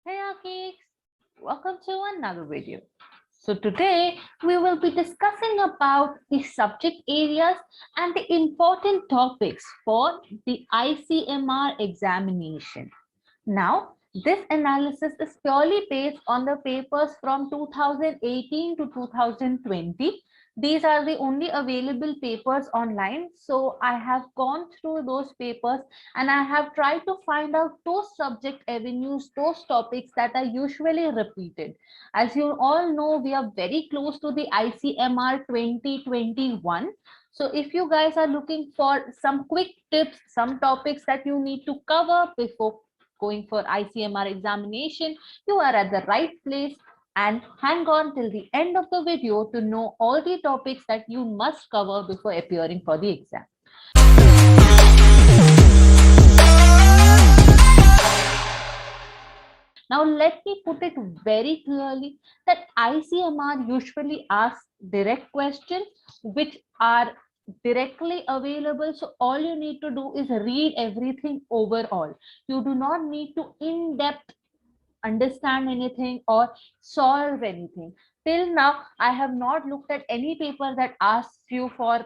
Hey Akis, welcome to another video. So today we will be discussing about the subject areas and the important topics for the ICMR examination. Now, this analysis is purely based on the papers from 2018 to 2020. These are the only available papers online. So I have gone through those papers and I have tried to find out those subject avenues, those topics that are usually repeated. As you all know, we are very close to the ICMR 2021. So if you guys are looking for some quick tips, some topics that you need to cover before going for ICMR examination, you are at the right place, and hang on till the end of the video to know all the topics that you must cover before appearing for the exam. Now, let me put it very clearly that ICMR usually asks direct questions which are directly available. So, all you need to do is read everything overall. You do not need to in depth understand anything or solve anything. Till now, I have not looked at any paper that asks you for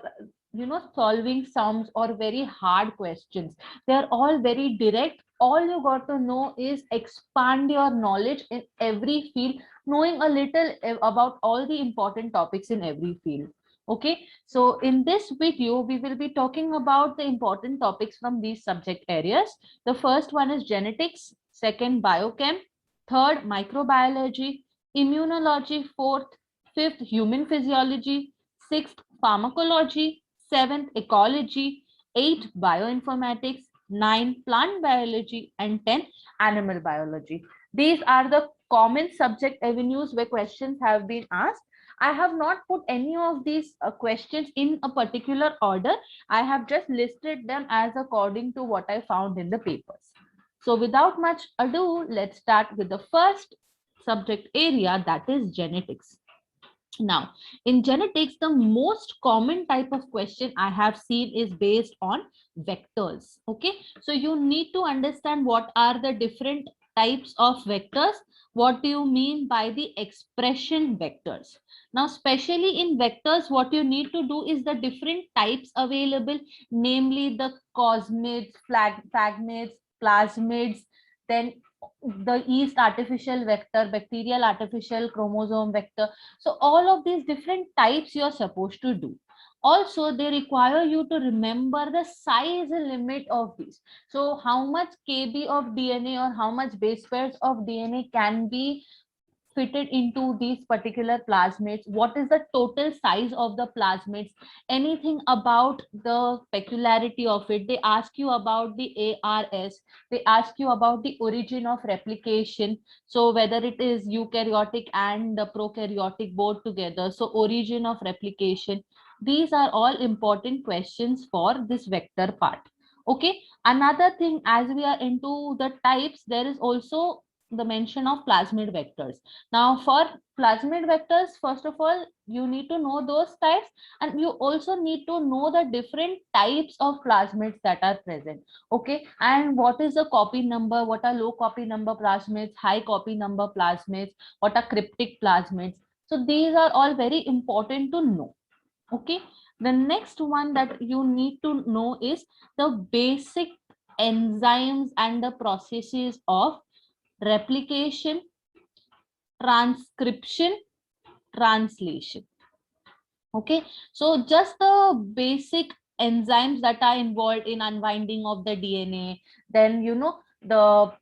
solving sums or very hard questions. They're all very direct. All you got to know is expand your knowledge in every field, knowing a little about all the important topics in every field. Okay, so in this video we will be talking about the important topics from these subject areas. The first one is genetics, second biochem, third microbiology, immunology, fourth, fifth human physiology, sixth pharmacology, seventh ecology, eight bioinformatics, nine plant biology, and 10 animal biology. These are the common subject avenues where questions have been asked. I have not put any of these questions in a particular order. I have just listed them as according to what I found in the papers. So without much ado, let's start with the first subject area, that is genetics. Now, in genetics, the most common type of question I have seen is based on vectors. Okay, so you need to understand what are the different types of vectors. What do you mean by the expression vectors? Now, especially in vectors, what you need to do is the different types available, namely the cosmids, phagmids, plasmids, then the yeast artificial vector, bacterial artificial chromosome vector. So all of these different types you're supposed to do. Also, they require you to remember the size limit of these. So how much kb of DNA or how much base pairs of DNA can be fitted into these particular plasmids, what is the total size of the plasmids, anything about the peculiarity of it. They ask you about the ARS, they ask you about the origin of replication, so whether it is eukaryotic and the prokaryotic both together, so origin of replication. These are all important questions for this vector part. Okay, another thing, as we are into the types, there is also the mention of plasmid vectors. Now, for plasmid vectors, first of all, you need to know those types, and you also need to know the different types of plasmids that are present. Okay, and what is the copy number, what are low copy number plasmids, high copy number plasmids, what are cryptic plasmids. So these are all very important to know. Okay, the next one that you need to know is the basic enzymes and the processes of replication, transcription, translation. Okay, so just the basic enzymes that are involved in unwinding of the DNA, then the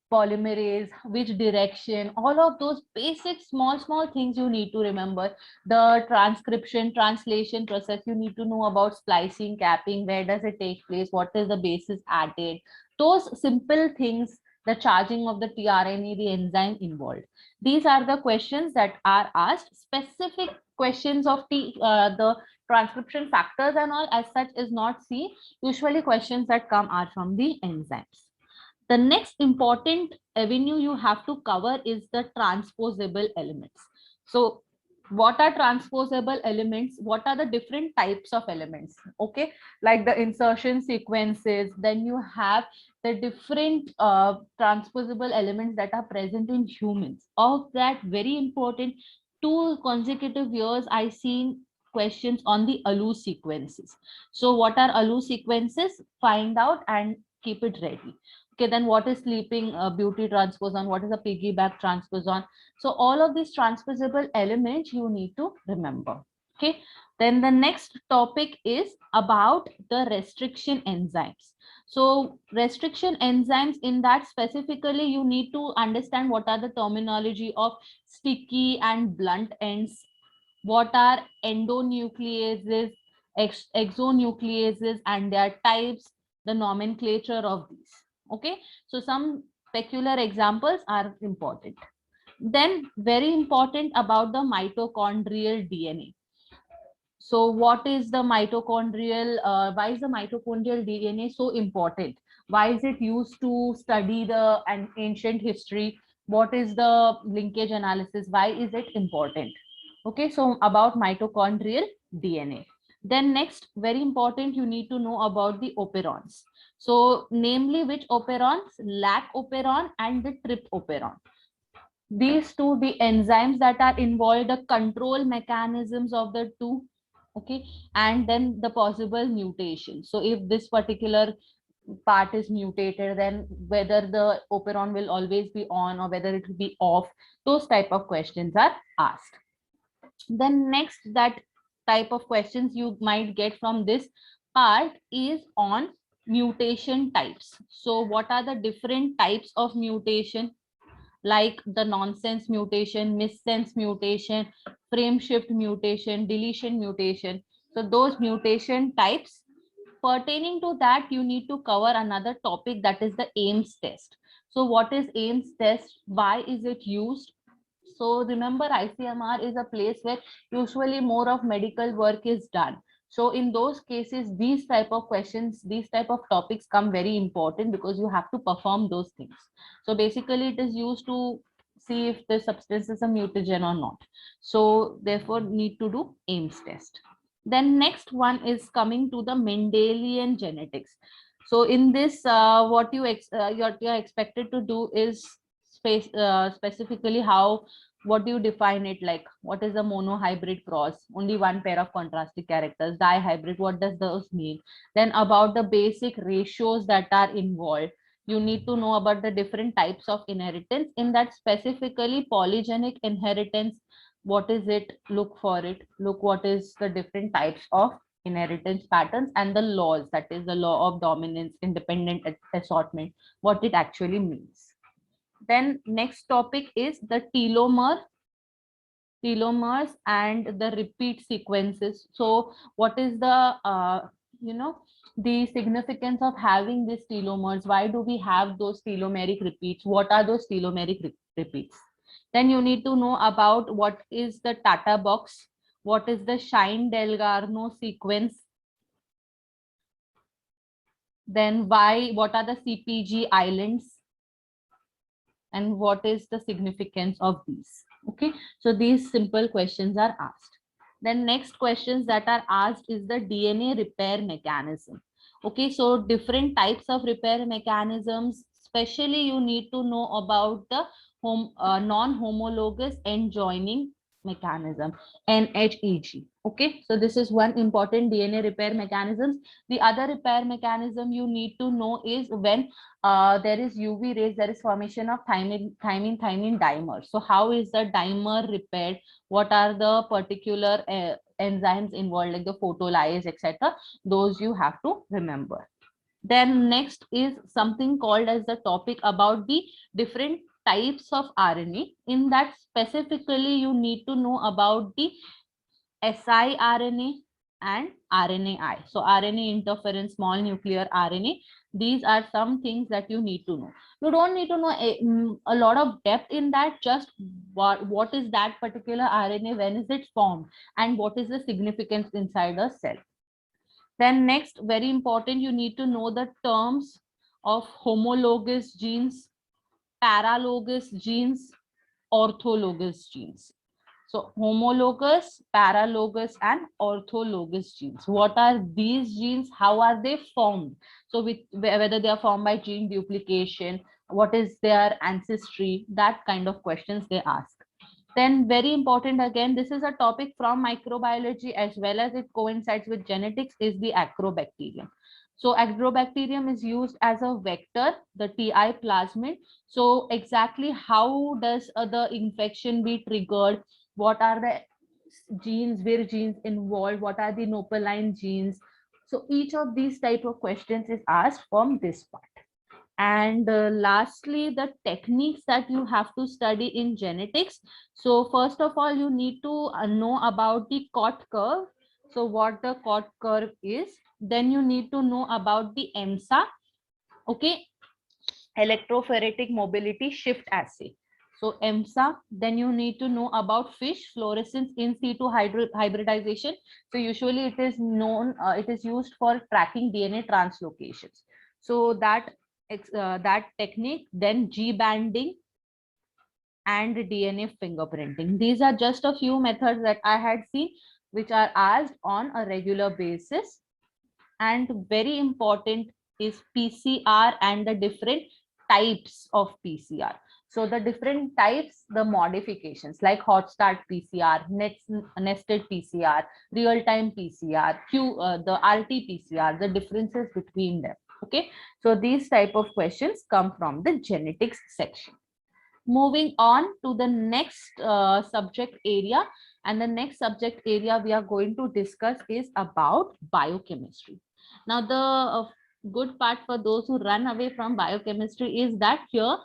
polymerase, which direction, all of those basic small things you need to remember. The transcription translation process, you need to know about splicing, capping, where does it take place, what is the bases added, those simple things, the charging of the tRNA, the enzyme involved. These are the questions that are asked. Specific questions of the transcription factors and all as such is not seen. Usually questions that come are from the enzymes. The next important avenue you have to cover is the transposable elements. So what are transposable elements, what are the different types of elements, okay, like the insertion sequences. Then you have the different transposable elements that are present in humans. Of that, very important, 2 consecutive years I seen questions on the ALU sequences. So what are ALU sequences? Find out and keep it ready. Okay, then what is sleeping beauty transposon, what is a piggyback transposon? So all of these transposable elements you need to remember. Okay. Then the next topic is about the restriction enzymes. So restriction enzymes, in that specifically you need to understand what are the terminology of sticky and blunt ends, what are endonucleases, exonucleases and their types, the nomenclature of these. Okay. So some peculiar examples are important. Then very important about the mitochondrial DNA. So what is the mitochondrial, why is the mitochondrial DNA so important? Why is it used to study the ancient history? What is the linkage analysis? Why is it important? Okay, so about mitochondrial DNA. Then next, very important, you need to know about the operons. So namely which operons? Lac operon and the trip operon. These two, the enzymes that are involved, the control mechanisms of the two, okay, and then the possible mutation. So if this particular part is mutated, then whether the operon will always be on or whether it will be off, those type of questions are asked. Then next, that type of questions you might get from this part is on mutation types. So what are the different types of mutation? Like the nonsense mutation, missense mutation, frame shift mutation, deletion mutation. So those mutation types, pertaining to that, you need to cover another topic, that is the Ames test. So what is Ames test? Why is it used? So remember, ICMR is a place where usually more of medical work is done. So in those cases, these type of questions, these type of topics come very important because you have to perform those things. So basically it is used to see if the substance is a mutagen or not. So therefore need to do Ames test. Then next one is coming to the Mendelian genetics. So in this, what you're expected to do is specifically how, what do you define it, like what is a monohybrid cross, only one pair of contrasting characters, dihybrid, what does those mean? Then about the basic ratios that are involved, you need to know about the different types of inheritance, in that specifically polygenic inheritance. What is it? Look for it, look what is the different types of inheritance patterns and the laws, that is the law of dominance, independent assortment, what it actually means. Then next topic is the telomers and the repeat sequences. So what is the you know, the significance of having these telomers? Why do we have those telomeric repeats? What are those telomeric repeats? Then you need to know about what is the Tata box, what is the Shine-Delgarno sequence, then why, what are the CPG islands, and what is the significance of these. Okay, so these simple questions are asked. Then next questions that are asked is the DNA repair mechanism. Okay, so different types of repair mechanisms, especially you need to know about the non-homologous end joining mechanism, NHEG. Okay, so this is one important DNA repair mechanisms. The other repair mechanism you need to know is when there is UV rays, there is formation of thymine dimer. So how is the dimer repaired? What are the particular enzymes involved, like the photolyase, etc.? Those you have to remember. Then next is something called as the topic about the different types of RNA. In that specifically you need to know about the siRNA and RNAi. So RNA interference, small nuclear RNA, these are some things that you need to know. You don't need to know a lot of depth in that, just what is that particular RNA, when is it formed, and what is the significance inside a cell. Then next, very important, you need to know the terms of homologous genes, paralogous genes, orthologous genes. So homologous, paralogous, and orthologous genes. What are these genes? How are they formed? So whether they are formed by gene duplication, what is their ancestry, that kind of questions they ask. Then very important, again, this is a topic from microbiology as well as it coincides with genetics, is the Agrobacterium. So Agrobacterium is used as a vector, the TI plasmid. So exactly how does the infection be triggered? What are the genes, where genes involved? What are the nopeline genes? So each of these type of questions is asked from this part. And lastly, the techniques that you have to study in genetics. So first of all, you need to know about the Cott curve. So what the Cott curve is. Then you need to know about the EMSA, okay, electrophoretic mobility shift assay. So EMSA, then you need to know about FISH, fluorescence in situ hybridization. So usually it is known, it is used for tracking DNA translocations. So that technique, then G banding and DNA fingerprinting. These are just a few methods that I had seen which are asked on a regular basis. And very important is PCR and the different types of PCR. So the different types, the modifications like hot start PCR, nested PCR, real-time PCR, the RT-PCR, the differences between them. Okay, so these type of questions come from the genetics section. Moving on to the next subject area, and the next subject area we are going to discuss is about biochemistry. Now the good part for those who run away from biochemistry is that here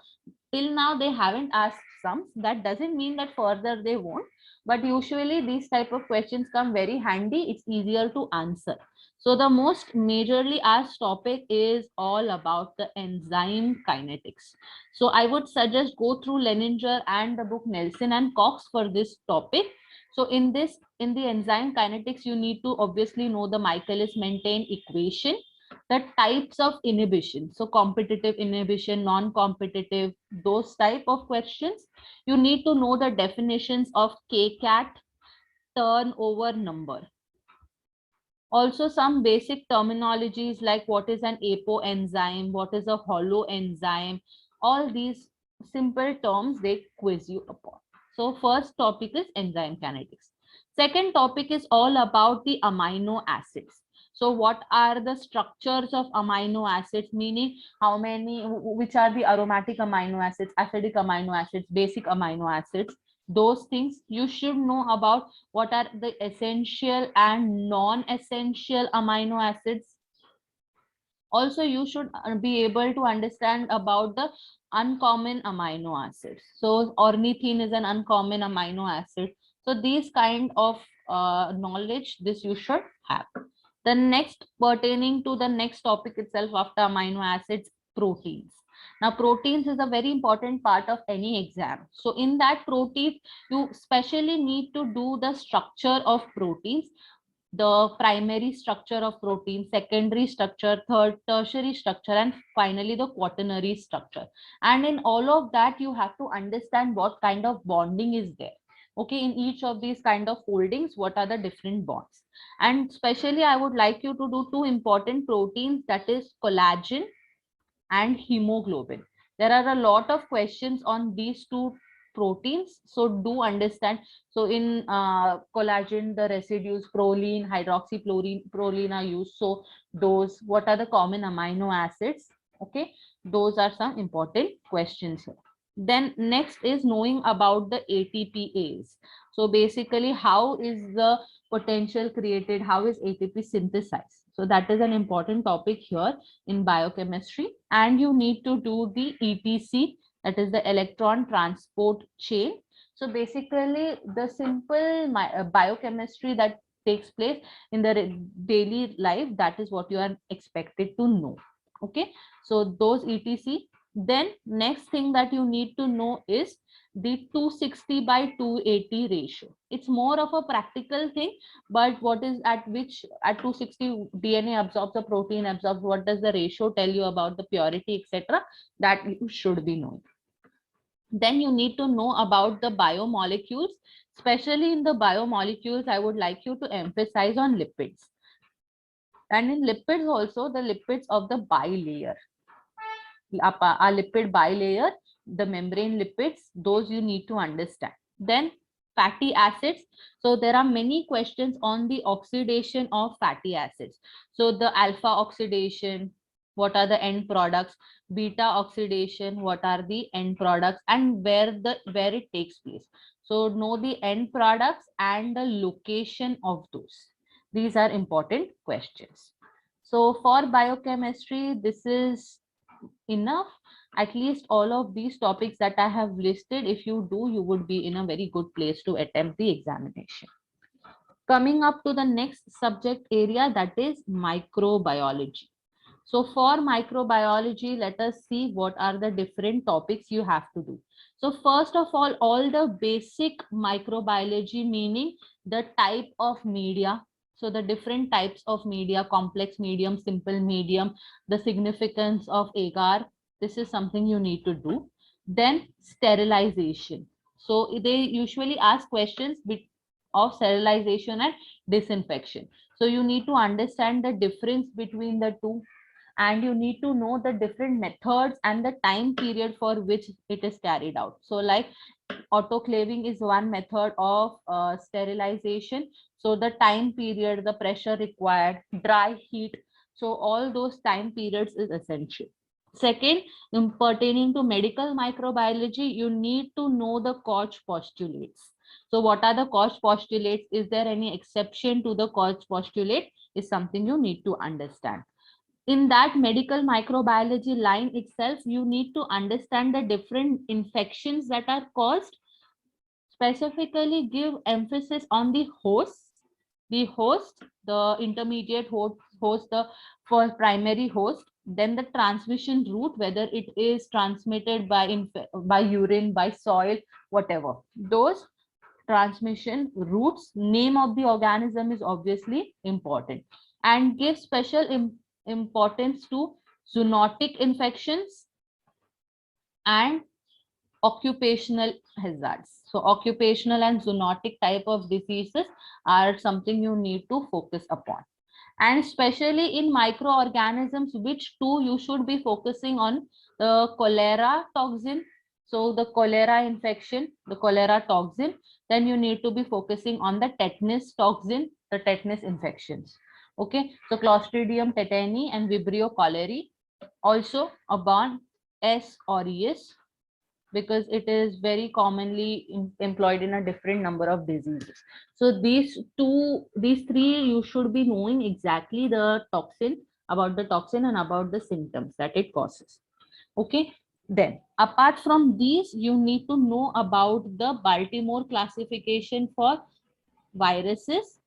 till now they haven't asked sums. That doesn't mean that further they won't, but usually these type of questions come very handy. It's easier to answer. So the most majorly asked topic is all about the enzyme kinetics. So I would suggest go through Leninger and the book Nelson and Cox for this topic. So in the enzyme kinetics, you need to obviously know the Michaelis-Menten equation, the types of inhibition. So competitive inhibition, non-competitive, those type of questions. You need to know the definitions of KCAT, turnover number. Also some basic terminologies like what is an apoenzyme, what is a holoenzyme, all these simple terms they quiz you upon. So first topic is enzyme kinetics. Second topic is all about the amino acids. So what are the structures of amino acids, meaning how many, which are the aromatic amino acids, acidic amino acids, basic amino acids, those things you should know about. What are the essential and non-essential amino acids? Also, you should be able to understand about the uncommon amino acids. So ornithine is an uncommon amino acid. So these kind of knowledge, this you should have. The next, pertaining to the next topic itself after amino acids, proteins. Now proteins is a very important part of any exam. So in that protein, you specially need to do the structure of proteins, the primary structure of protein, secondary structure, third, tertiary structure, and finally the quaternary structure. And in all of that, you have to understand what kind of bonding is there. Okay, in each of these kind of foldings, what are the different bonds? And especially, I would like you to do two important proteins, that is collagen and hemoglobin. There are a lot of questions on these two proteins, so do understand. So in collagen, the residues proline, hydroxyproline are used. So those, what are the common amino acids? Okay, those are some important questions here. Then next is knowing about the ATPase. So basically, how is the potential created? How is ATP synthesized? So that is an important topic here in biochemistry. And you need to do the ETC, that is the electron transport chain. So basically the simple biochemistry that takes place in the daily life, that is what you are expected to know. Okay, so those ETC. Then next thing that you need to know is the 260 by 280 ratio. It's more of a practical thing, but what is at 260 DNA absorbs the protein absorbs, what does the ratio tell you about the purity, etc., that you should be knowing. Then you need to know about the biomolecules. Especially in the biomolecules, I would like you to emphasize on lipids. And in lipids also, the lipids of the bilayer. Our lipid bilayer, the membrane lipids, those you need to understand. Then fatty acids. So there are many questions on the oxidation of fatty acids. So the alpha oxidation, what are the end products? Beta oxidation, what are the end products, and where it takes place. So know the end products and the location of those. These are important questions. So for biochemistry, this is enough. At least all of these topics that I have listed, if you do, you would be in a very good place to attempt the examination. Coming up to the next subject area, that is microbiology. So for microbiology, let us see what are the different topics you have to do. So first of all the basic microbiology, meaning the type of media. So the different types of media, complex medium, simple medium, the significance of agar. This is something you need to do. Then sterilization. So they usually ask questions of sterilization and disinfection. So you need to understand the difference between the two, and you need to know the different methods and the time period for which it is carried out. So like autoclaving is one method of sterilization. So the time period, the pressure required, dry heat, so all those time periods is essential. Second, pertaining to medical microbiology, you need to know the Koch postulates. So what are the Koch postulates? Is there any exception to the Koch postulate? Is something you need to understand. In that medical microbiology line itself, you need to understand the different infections that are caused. Specifically give emphasis on the host, the intermediate host, the first primary host, then the transmission route, whether it is transmitted by urine, by soil, whatever. Those transmission routes, name of the organism is obviously important, and give special importance to zoonotic infections and occupational hazards. So occupational and zoonotic type of diseases are something you need to focus upon. And especially in microorganisms, which two you should be focusing on? The cholera toxin. So the cholera infection, the cholera toxin. Then you need to be focusing on the tetanus toxin, the tetanus infections. Okay, so Clostridium tetani and Vibrio cholerae. Also about S aureus, because it is very commonly employed in a different number of diseases. So these three, you should be knowing exactly the toxin, about the toxin and about the symptoms that it causes. Okay. Then apart from these, you need to know about the Baltimore classification for viruses.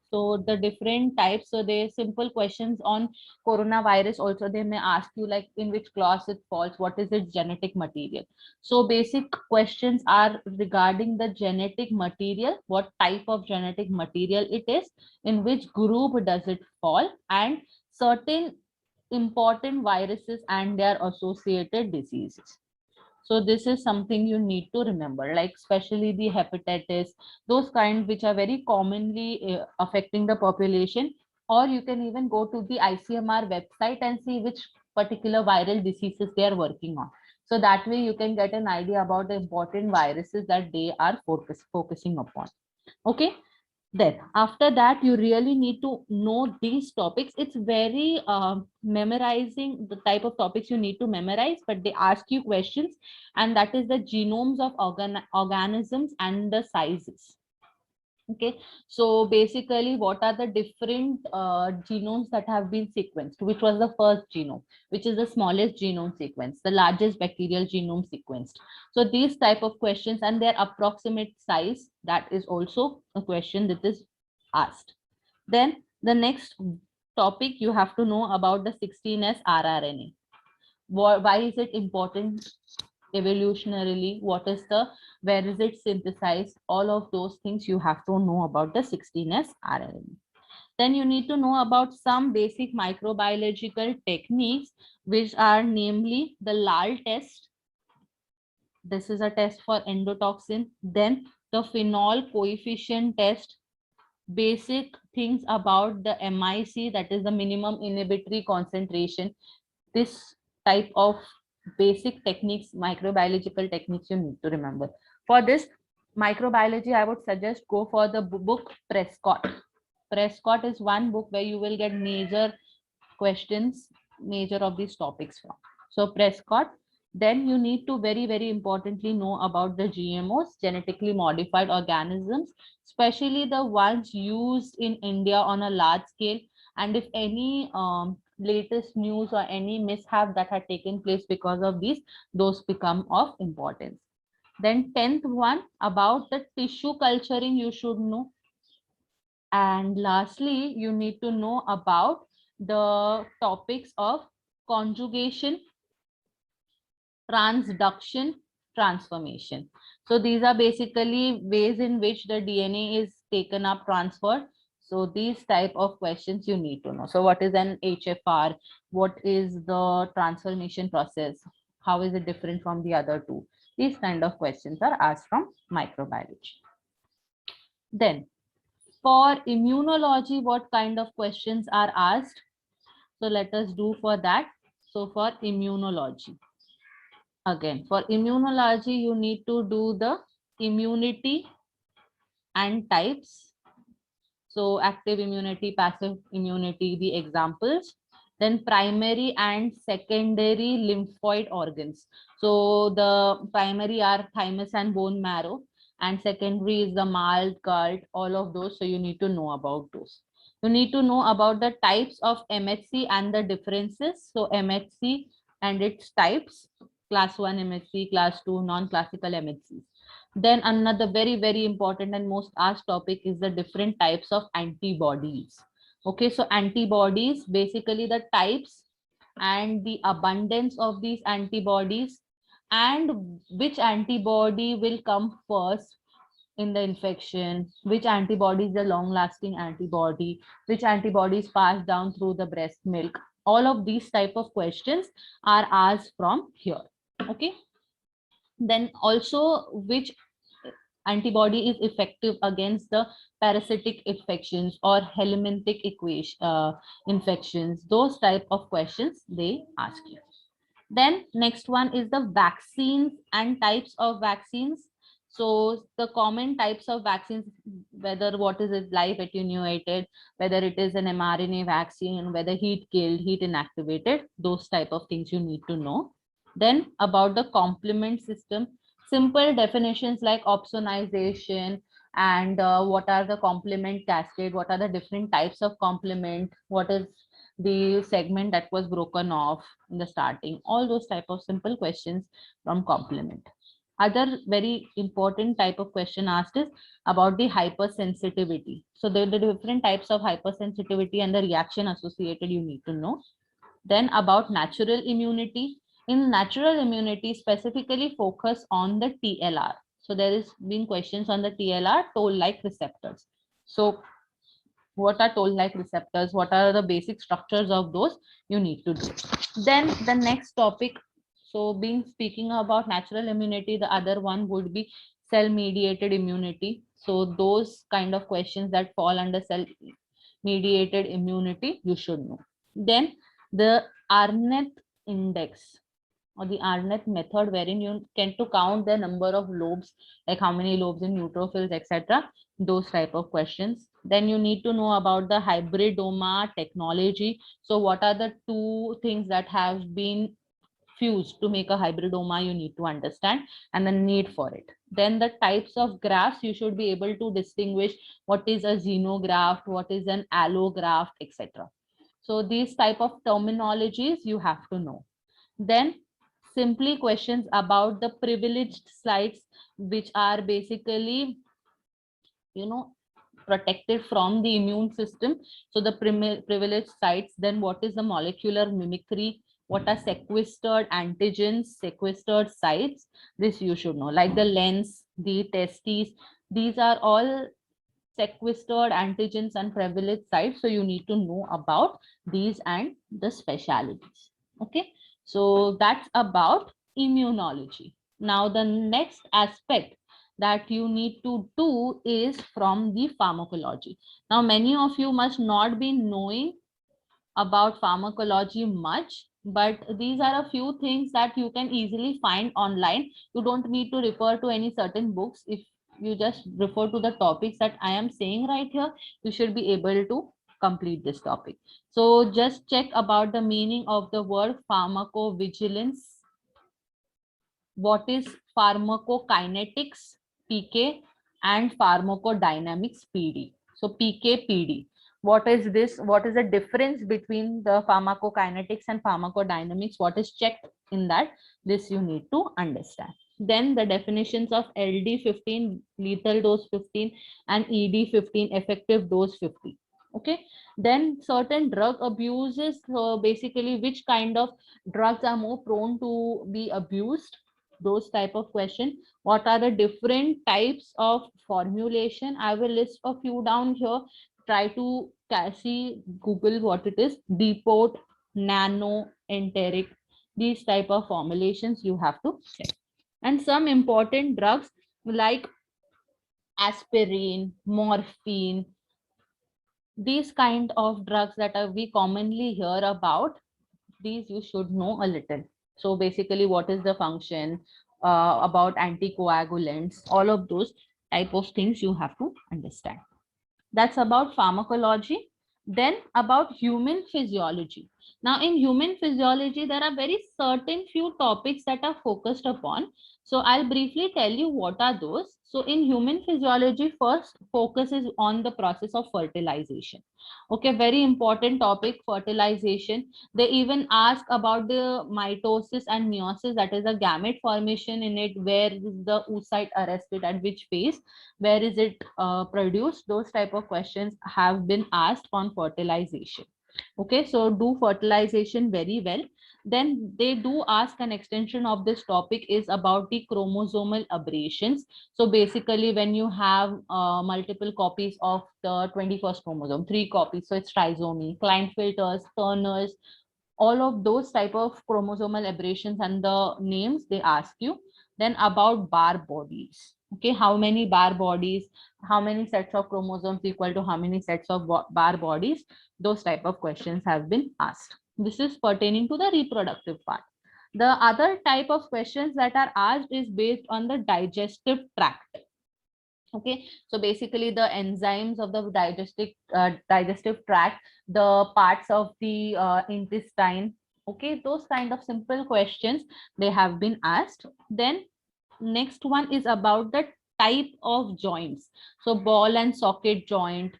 So the different types, so they simple questions on coronavirus also, they may ask you like in which class it falls, what is its genetic material. So basic questions are regarding the genetic material, what type of genetic material it is, in which group does it fall, and certain important viruses and their associated diseases. So this is something you need to remember, like especially the hepatitis, those kind which are very commonly affecting the population. Or you can even go to the ICMR website and see which particular viral diseases they are working on. So that way you can get an idea about the important viruses that they are focusing upon. Okay. Then after that, you really need to know these topics. It's very memorizing the type of topics you need to memorize, but they ask you questions, and that is the genomes of organisms and the sizes. Okay, so basically, what are the different genomes that have been sequenced? Which was the first genome? Which is the smallest genome sequence? The largest bacterial genome sequenced? So these type of questions and their approximate size, that is also a question that is asked. Then the next topic, you have to know about the 16S rRNA. Why is it important evolutionarily? What is the, where is it synthesized? All of those things you have to know about the 16S RNA. Then you need to know about some basic microbiological techniques, which are namely the Lal test, This is a test for endotoxin. Then the phenol coefficient test, basic things about the MIC, that is the minimum inhibitory concentration. This type of basic techniques, microbiological techniques, you need to remember. For this microbiology, I would suggest go for the book Prescott. Prescott is one book where you will get major questions, major of these topics from. So Prescott. Then you need to very importantly know about the GMOs, genetically modified organisms, especially the ones used in India on a large scale. And if any latest news or any mishap that had taken place because of these, those become of importance. Then 10th one, about the tissue culturing, you should know. And lastly, you need to know about the topics of conjugation, transduction, transformation. So these are basically ways in which the DNA is taken up, transferred. So these type of questions you need to know. So what is an HFR? What is the transformation process? How is it different from the other two? These kind of questions are asked from microbiology. Then for immunology, what kind of questions are asked? So let us do for that. So for immunology, again, for immunology, you need to do the immunity and types. So active immunity, passive immunity, the examples. Then primary and secondary lymphoid organs. So the primary are thymus and bone marrow, and secondary is the malt, gut, all of those. So you need to know about those. You need to know about the types of MHC and the differences. So MHC and its types, class 1 MHC, class 2 non-classical MHCs. Then another very important and most asked topic is the different types of antibodies. Okay, so antibodies, basically the types and the abundance of these antibodies, and which antibody will come first in the infection, which antibody is the long lasting antibody, which antibody is passed down through the breast milk. All of these type of questions are asked from here. Okay, then also which antibody is effective against the parasitic infections or helminthic infections. Those type of questions they ask you. Then next one is the vaccines and types of vaccines. So the common types of vaccines, whether what is it, live attenuated, whether it is an mRNA vaccine, whether heat killed, heat inactivated, those type of things you need to know. Then about the complement system, simple definitions like opsonization and what are the complement cascade, what are the different types of complement, what is the segment that was broken off in the starting, all those type of simple questions from complement. Other very important type of question asked is about the hypersensitivity. So there are the different types of hypersensitivity and the reaction associated you need to know. Then about natural immunity. In natural immunity, specifically focus on the TLR. So there is been questions on the TLR, toll-like receptors. So what are toll-like receptors? What are the basic structures of those? You need to do. Then the next topic. So being speaking about natural immunity, the other one would be cell-mediated immunity. So those kind of questions that fall under cell-mediated immunity, you should know. Then the Arnett index or the Arnett method, wherein you can to count the number of lobes, like how many lobes in neutrophils, etc. Those type of questions. Then you need to know about the hybridoma technology. So what are the two things that have been fused to make a hybridoma, you need to understand, and the need for it. Then the types of grafts, you should be able to distinguish what is a xenograft, what is an allograft, etc. So these type of terminologies you have to know. Then simply questions about the privileged sites, which are basically, protected from the immune system. So the privileged sites, then what is the molecular mimicry, what are sequestered antigens, sequestered sites, this you should know, like the lens, the testes, these are all sequestered antigens and privileged sites. So you need to know about these and the specialities. Okay, so that's about immunology. Now the next aspect that you need to do is from the pharmacology. Now many of you must not be knowing about pharmacology much, but these are a few things that you can easily find online. You don't need to refer to any certain books. If you just refer to the topics that I am saying right here, you should be able to complete this topic. So just check about the meaning of the word pharmacovigilance. What is pharmacokinetics, PK, and pharmacodynamics, PD. So PK, PD. What is this? What is the difference between the pharmacokinetics and pharmacodynamics? What is checked in that? This you need to understand. Then the definitions of LD15, lethal dose 15, and ED15, effective dose 50. Okay. Then certain drug abuses. So basically, which kind of drugs are more prone to be abused? Those type of question. What are the different types of formulation? I will list a few down here. Try to see, Google what it is. Depot, nano, enteric, these type of formulations you have to check. And some important drugs like aspirin, morphine, these kind of drugs that we commonly hear about, these you should know a little. So basically, what is the function, about anticoagulants, all of those type of things you have to understand. That's about pharmacology. Then about human physiology. Now in human physiology, there are very certain few topics that are focused upon. So I'll briefly tell you what are those. So in human physiology, first focus is on the process of fertilization. Okay, very important topic, fertilization. They even ask about the mitosis and meiosis, that is a gamete formation in it. Where is the oocyte arrested, at which phase, where is it produced? Those type of questions have been asked on fertilization. Okay, so do fertilization very well. Then they do ask an extension of this topic is about the chromosomal aberrations. So basically, when you have multiple copies of the 21st chromosome, 3 copies, so it's trisomy, Klinefelters, Turners, all of those type of chromosomal aberrations and the names they ask you. Then about Barr bodies. Okay, how many Barr bodies, how many sets of chromosomes equal to how many sets of Barr bodies, those type of questions have been asked. This is pertaining to the reproductive part. The other type of questions that are asked is based on the digestive tract. Okay, so basically the enzymes of the digestive tract, the parts of the intestine. Okay, those kind of simple questions they have been asked. Then next one is about the type of joints. So ball and socket joint,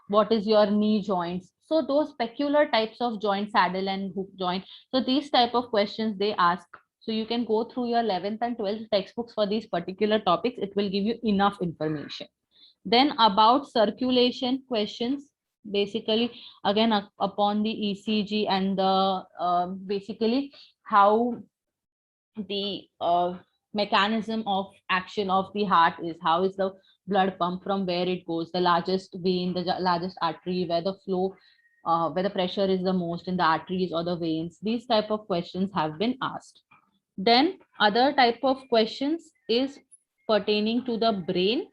what is your knee joints, so those peculiar types of joints, saddle and hook joint. So these type of questions they ask. So you can go through your 11th and 12th textbooks for these particular topics. It will give you enough information. Then about circulation questions, basically again upon the ECG and the basically how the mechanism of action of the heart is, how is the blood pump, from where it goes, the largest vein, the largest artery, where the flow, where the pressure is the most in the arteries or the veins. These type of questions have been asked. Then other type of questions is pertaining to the brain.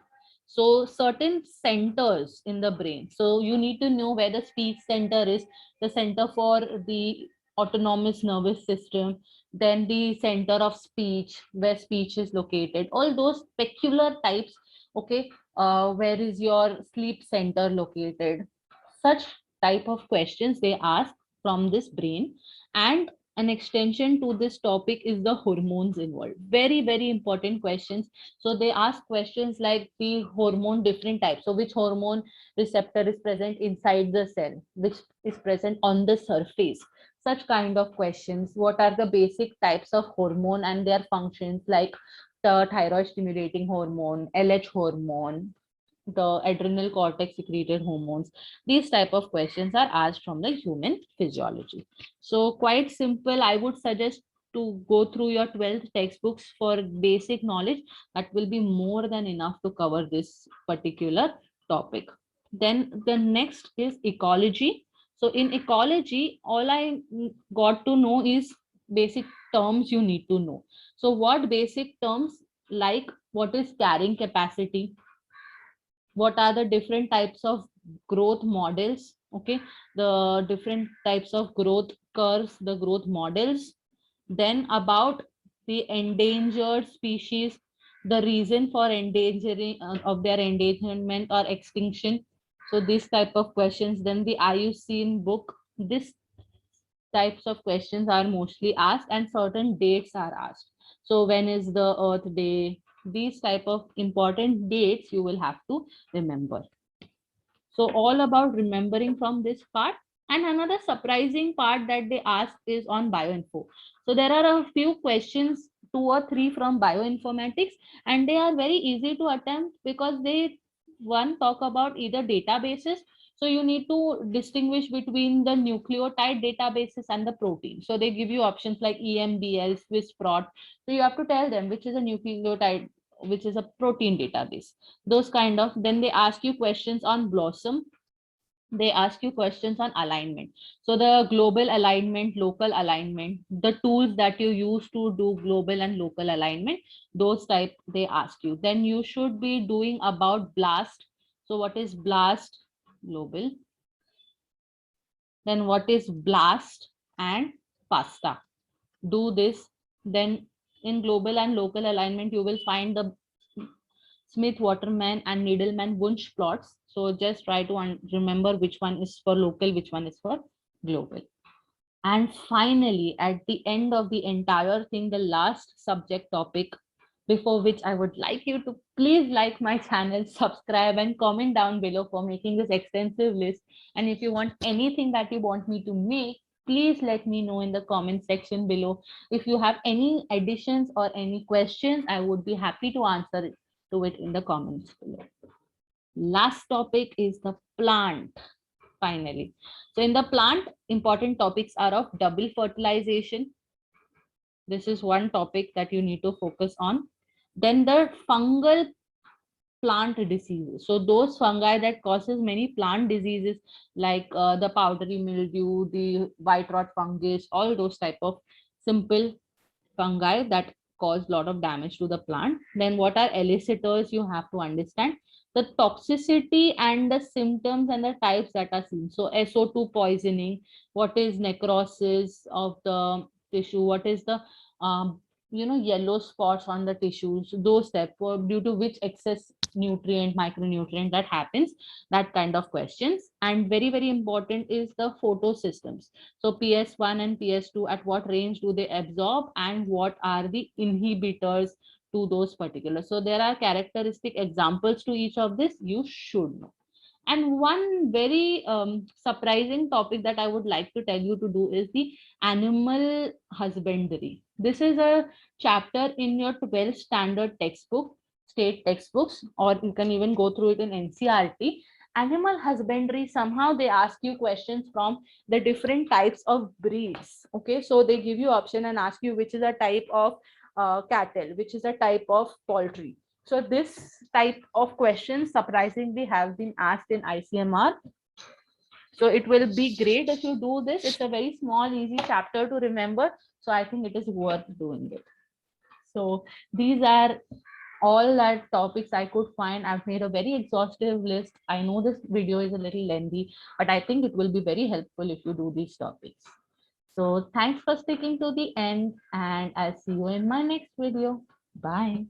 So certain centers in the brain, so you need to know where the speech center is, the center for the autonomous nervous system, then the center of speech, where speech is located, all those peculiar types. Okay, where is your sleep center located, such type of questions they ask from this brain. And an extension to this topic is the hormones involved. Very, very important questions. So they ask questions like the hormone different types. So which hormone receptor is present inside the cell, which is present on the surface, such kind of questions. What are the basic types of hormone and their functions, like the thyroid stimulating hormone, LH hormone, the adrenal cortex secreted hormones. These type of questions are asked from the human physiology. So quite simple. I would suggest to go through your 12th textbooks for basic knowledge. That will be more than enough to cover this particular topic. Then the next is ecology. So in ecology, all I got to know is basic terms you need to know. So what basic terms, like what is carrying capacity, what are the different types of growth models, okay, the different types of growth curves, the growth models, then about the endangered species, the reason for endangering of their endangerment or extinction. So this type of questions, then the IUCN book, this types of questions are mostly asked, and certain dates are asked. So when is the Earth Day? These type of important dates you will have to remember. So all about remembering from this part. And another surprising part that they ask is on bioinfo. So there are a few questions, 2 or 3 from bioinformatics, and they are very easy to attempt because they one talk about either databases. So you need to distinguish between the nucleotide databases and the protein. So they give you options like EMBL, Swiss Prot. So you have to tell them which is a nucleotide, which is a protein database, those kind of. Then they ask you questions on blossom, they ask you questions on alignment. So the global alignment, local alignment, the tools that you use to do global and local alignment, those type they ask you. Then you should be doing about blast. So what is blast global, then what is blast and pasta, do this. Then in global and local alignment you will find the Smith, Waterman, and Needleman Wunsch plots. So just try to remember which one is for local, which one is for global. And finally, at the end of the entire thing, the last subject topic, before which I would like you to please like my channel, subscribe, and comment down below for making this extensive list. And if you want anything that you want me to make, please let me know in the comment section below. If you have any additions or any questions, I would be happy to answer it to it in the comments below. Last topic is the plant, finally. So in the plant, important topics are of double fertilization. This is one topic that you need to focus on. Then the fungal plant diseases. So those fungi that causes many plant diseases like the powdery mildew, the white rot fungus, all those type of simple fungi that cause a lot of damage to the plant. Then what are elicitors, you have to understand the toxicity and the symptoms and the types that are seen. So SO2 poisoning, what is necrosis of the tissue, what is the yellow spots on the tissues, those type, due to which excess nutrient, micronutrient that happens, that kind of questions. And very very important is the photosystems. So PS1 and PS2, at what range do they absorb and what are the inhibitors to those particular. So there are characteristic examples to each of this, you should know. And one very surprising topic that I would like to tell you to do is the animal husbandry. This is a chapter in your 12th standard textbook, state textbooks, or you can even go through it in NCERT. Animal husbandry, somehow they ask you questions from the different types of breeds. Okay, so they give you option and ask you which is a type of cattle, which is a type of poultry. So this type of questions surprisingly have been asked in ICMR. So it will be great if you do this. It's a very small, easy chapter to remember. So I think it is worth doing it. So these are all that topics I could find. I've made a very exhaustive list. I know this video is a little lengthy, but I think it will be very helpful if you do these topics. So thanks for sticking to the end, and I'll see you in my next video. Bye.